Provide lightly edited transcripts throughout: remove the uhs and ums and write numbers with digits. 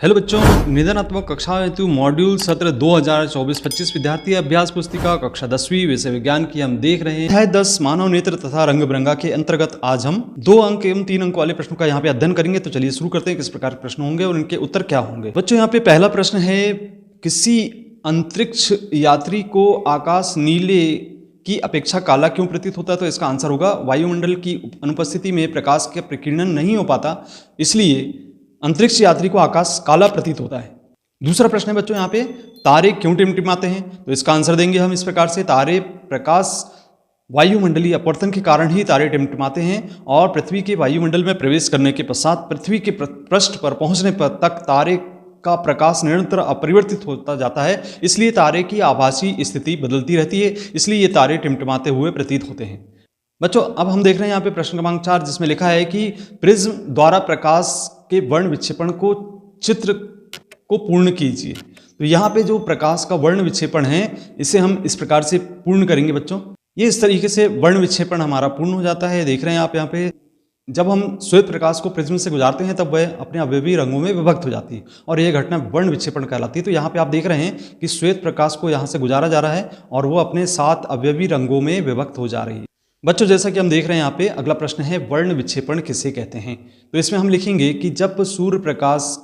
Hello बच्चों, निदानात्मक कक्षा हेतु मॉड्यूल सत्र 2024-25 विद्यार्थी अभ्यास पुस्तिका कक्षा 10वीं विषय विज्ञान की हम देख रहे हैं। अध्याय 10 मानव नेत्र तथा रंग बिरंगा के अंतर्गत आज हम 2 अंक एवं 3 अंक वाले प्रश्नों का यहाँ पे अध्ययन करेंगे। तो चलिए शुरू करते हैं, किस प्रकार के प्रश्न होंगे और इनके उत्तर क्या होंगे। बच्चों यहाँ पे पहला प्रश्न है, किसी अंतरिक्ष यात्री को आकाश नीले की अपेक्षा काला क्यों प्रतीत होता है? तो इसका आंसर होगा वायुमंडल की अनुपस्थिति में प्रकाश का प्रकीर्णन नहीं हो पाता, इसलिए अंतरिक्ष यात्री को आकाश काला प्रतीत होता है। दूसरा प्रश्न है बच्चों यहाँ पे, तारे क्यों टिमटिमाते हैं? तो इसका आंसर देंगे हम इस प्रकार से, तारे प्रकाश वायुमंडलीय अपवर्तन के कारण ही तारे टिमटिमाते हैं और पृथ्वी के वायुमंडल में प्रवेश करने के पश्चात पृथ्वी के पृष्ठ पर पहुंचने पर तक तारे का प्रकाश निरंतर अपरिवर्तित होता जाता है, इसलिए तारे की आभासी स्थिति बदलती रहती है, इसलिए ये तारे टिमटिमाते हुए प्रतीत होते हैं। बच्चों अब हम देख रहे हैं यहाँ पे प्रश्न क्रमांक 4, जिसमें लिखा है कि प्रिज्म द्वारा प्रकाश के वर्ण विक्षेपण को चित्र को पूर्ण कीजिए। तो यहाँ पे जो प्रकाश का वर्ण विक्षेपण है इसे हम इस प्रकार से पूर्ण करेंगे बच्चों। ये इस तरीके से वर्ण विक्षेपण हमारा पूर्ण हो जाता है। देख रहे हैं आप यहाँ पे, जब हम श्वेत प्रकाश को प्रिज्म से गुजारते हैं तब वह अपने अवयवी रंगों में विभक्त हो जाती है और यह घटना वर्ण विक्षेपण कहलाती है। तो यहाँ पे आप देख रहे हैं कि श्वेत प्रकाश को यहाँ से गुजारा जा रहा है और वो अपने 7 अवयवी रंगों में विभक्त हो जा रही है। बच्चों जैसा कि हम देख रहे हैं यहाँ पे, अगला प्रश्न है, वर्ण विक्षेपण किसे कहते हैं? तो इसमें हम लिखेंगे कि जब सूर्य प्रकाश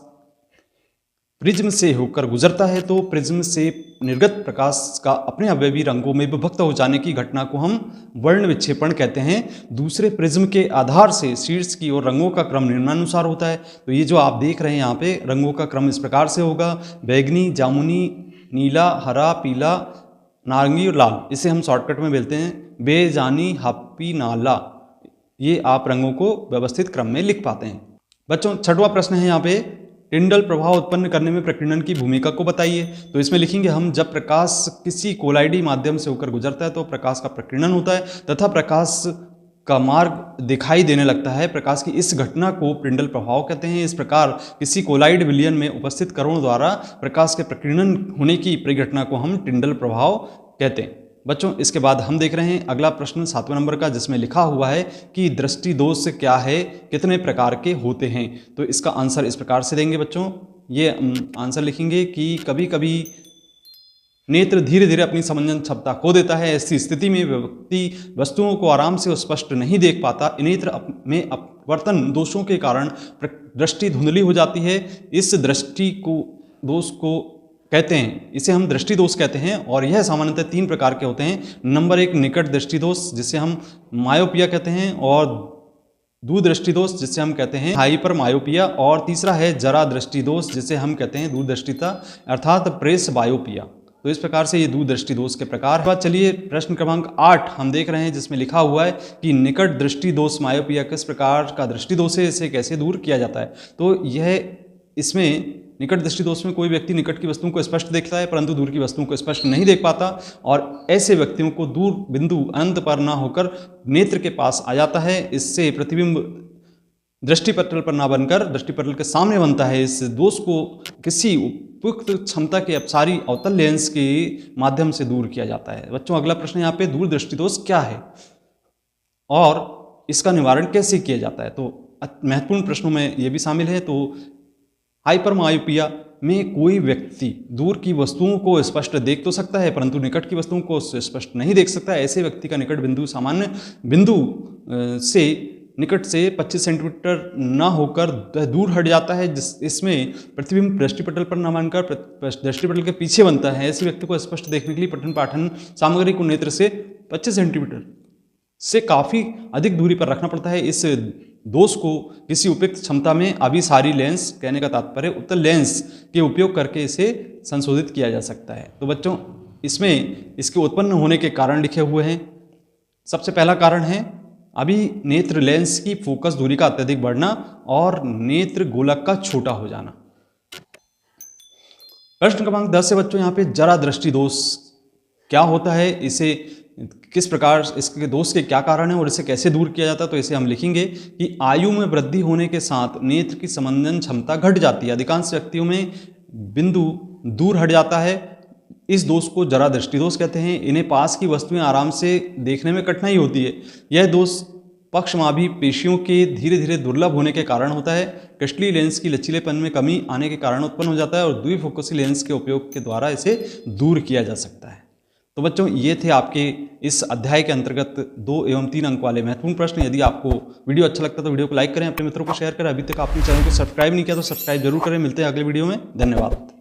प्रिज्म से होकर गुजरता है तो प्रिज्म से निर्गत प्रकाश का अपने अवयवी रंगों में विभक्त हो जाने की घटना को हम वर्ण विक्षेपण कहते हैं। दूसरे प्रिज्म के आधार से शीर्ष की ओर रंगों का क्रम निम्नानुसार होता है। तो ये जो आप देख रहे हैं यहाँ पे, रंगों का क्रम इस प्रकार से होगा, बैगनी, जामुनी, नीला, हरा, पीला, नारंगी और लाल। इसे हम शॉर्टकट में बोलते हैं बेजानी, हप्पी, नाला। ये आप रंगों को व्यवस्थित क्रम में लिख पाते हैं। बच्चों छठवां प्रश्न है यहाँ पे, टिंडल प्रभाव उत्पन्न करने में प्रकीर्णन की भूमिका को बताइए। तो इसमें लिखेंगे हम, जब प्रकाश किसी कोलाइडी माध्यम से होकर गुजरता है तो प्रकाश का प्रकीर्णन होता है तथा प्रकाश का मार्ग दिखाई देने लगता है। प्रकाश की इस घटना को टिंडल प्रभाव कहते हैं। इस प्रकार किसी कोलाइड विलयन में उपस्थित कणों द्वारा प्रकाश के प्रकीर्णन होने की परिघटना को हम टिंडल प्रभाव कहते हैं। बच्चों इसके बाद हम देख रहे हैं अगला प्रश्न 7वें नंबर का, जिसमें लिखा हुआ है कि दृष्टि दोष क्या है, कितने प्रकार के होते हैं? तो इसका आंसर इस प्रकार से देंगे बच्चों। ये आंसर लिखेंगे कि कभी कभी नेत्र धीरे धीरे अपनी समंजन क्षमता खो देता है। ऐसी स्थिति में व्यक्ति वस्तुओं को आराम से स्पष्ट नहीं देख पाता। नेत्र में अपवर्तन दोषों के कारण दृष्टि धुंधली हो जाती है। इस दृष्टि को दोष को कहते हैं, इसे हम दृष्टि दोष कहते हैं और यह सामान्यतः 3 प्रकार के होते हैं। नंबर 1 निकट दृष्टि दोष, जिसे हम मायोपिया कहते हैं, और दूर दृष्टि दोष जिसे हम कहते हैं हाइपर मायोपिया, और तीसरा है जरा दृष्टि दोष जिसे हम कहते हैं दूरदृष्टिता अर्थात प्रेस बायोपिया। तो इस प्रकार से ये दूरदृष्टि दोष के प्रकार है। चलिए प्रश्न क्रमांक 8 हम देख रहे हैं, जिसमें लिखा हुआ है कि निकट दृष्टि दोष मायोपिया किस प्रकार का दृष्टि दोष है, इसे कैसे दूर किया जाता है? तो यह इसमें निकट दृष्टि दोष में कोई व्यक्ति निकट की वस्तुओं को स्पष्ट देखता है परंतु दूर की वस्तुओं को स्पष्ट नहीं देख पाता, और ऐसे व्यक्तियों को दूर बिंदु अनंत पर न होकर नेत्र के पास आ जाता है। इससे प्रतिबिंब दृष्टिपटल पर ना बनकर दृष्टिपटल के सामने बनता है। इस दोष को किसी उपयुक्त क्षमता के अपसारी अवतल लेंस के माध्यम से दूर किया जाता है। बच्चों अगला प्रश्न यहाँ पे, दूरदृष्टि दोष क्या है और इसका निवारण कैसे किया जाता है? तो महत्वपूर्ण प्रश्नों में ये भी शामिल है। तो हाइपरमायोपिया में कोई व्यक्ति दूर की वस्तुओं को स्पष्ट देख तो सकता है परंतु निकट की वस्तुओं को स्पष्ट नहीं देख सकता। ऐसे व्यक्ति का निकट बिंदु सामान्य बिंदु से निकट से 25 सेंटीमीटर न होकर दूर हट जाता है। इसमें प्रतिबिंब दृष्टिपटल पर न बनकर दृष्टिपटल के पीछे बनता है। ऐसे व्यक्ति को स्पष्ट देखने के लिए पठन पाठन सामग्री को नेत्र से 25 सेंटीमीटर से काफ़ी अधिक दूरी पर रखना पड़ता है। इस दोष को किसी उपयुक्त क्षमता में अभिसारी लेंस, कहने का तात्पर्य उत्तल लेंस के उपयोग करके इसे संशोधित किया जा सकता है। तो बच्चों इसमें इसके उत्पन्न होने के कारण लिखे हुए हैं। सबसे पहला कारण है अभिनेत्र लेंस की फोकस दूरी का अत्यधिक बढ़ना और नेत्र गोलक का छोटा हो जाना। प्रश्न क्रमांक 10 से बच्चों यहाँ पे जरा दृष्टि दोष क्या होता है, इसे किस प्रकार, इसके दोष के क्या कारण है और इसे कैसे दूर किया जाता है? तो इसे हम लिखेंगे कि आयु में वृद्धि होने के साथ नेत्र की समंजन क्षमता घट जाती है। अधिकांश व्यक्तियों में बिंदु दूर हट जाता है। इस दोष को जरा दृष्टि दोष कहते हैं। इन्हें पास की वस्तुएं आराम से देखने में कठिनाई होती है। यह दोष पक्षमाभी पेशियों के धीरे धीरे दुर्लभ होने के कारण होता है। क्रिस्टलीय लेंस की लचीलेपन में कमी आने के कारण उत्पन्न हो जाता है और द्विफोकसी लेंस के उपयोग के द्वारा इसे दूर किया जा सकता है। तो बच्चों, ये थे आपके इस अध्याय के अंतर्गत 2 एवं 3 अंक वाले महत्वपूर्ण प्रश्न। यदि आपको वीडियो अच्छा लगता है तो वीडियो को लाइक करें, अपने मित्रों को शेयर करें। अभी तक आपने चैनल को सब्सक्राइब नहीं किया तो सब्सक्राइब जरूर करें। मिलते हैं अगले वीडियो में। धन्यवाद।